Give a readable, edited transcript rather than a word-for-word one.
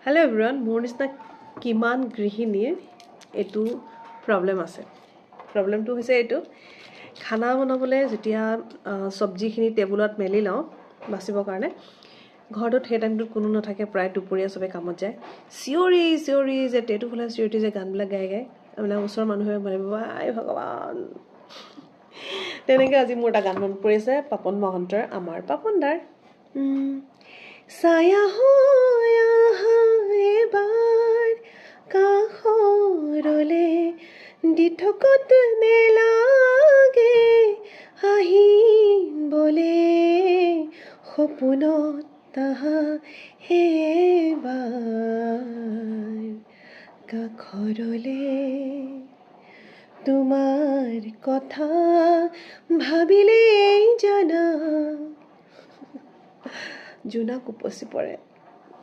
Hello everyone, মোৰ নিচিনা কিমান গৃহিণীৰ এইটো প্ৰব্লেম আছে। প্ৰব্লেমটো হৈছে এইটো, খানা বনাবলৈ যেতিয়া চব্জিখিনি টেবুলত মেলি লওঁ বাচিবৰ কাৰণে, ঘৰটোত সেই টাইমটোত কোনো নাথাকে, প্ৰায় দুপৰীয়া চবে কামত যায়। চিঞৰি যে টেটু ফুলা চিঞৰি যে গানবিলাক গাই মানে ওচৰৰ মানুহে ভাবিব আই ভগৱান। তেনেকৈ আজি মোৰ এটা গান মনত পৰিছে, পাপন মহন্তৰ, আমাৰ পাপন দাৰ। ছায়া হৈ আহা এবাৰ কাষৰলে, দি থকত নেলাগে আহিবলে, সপোনত আহা এবাৰ কাষৰলে, তোমাৰ কথা ভাবিলেই জানা জোনাক উপচি পৰে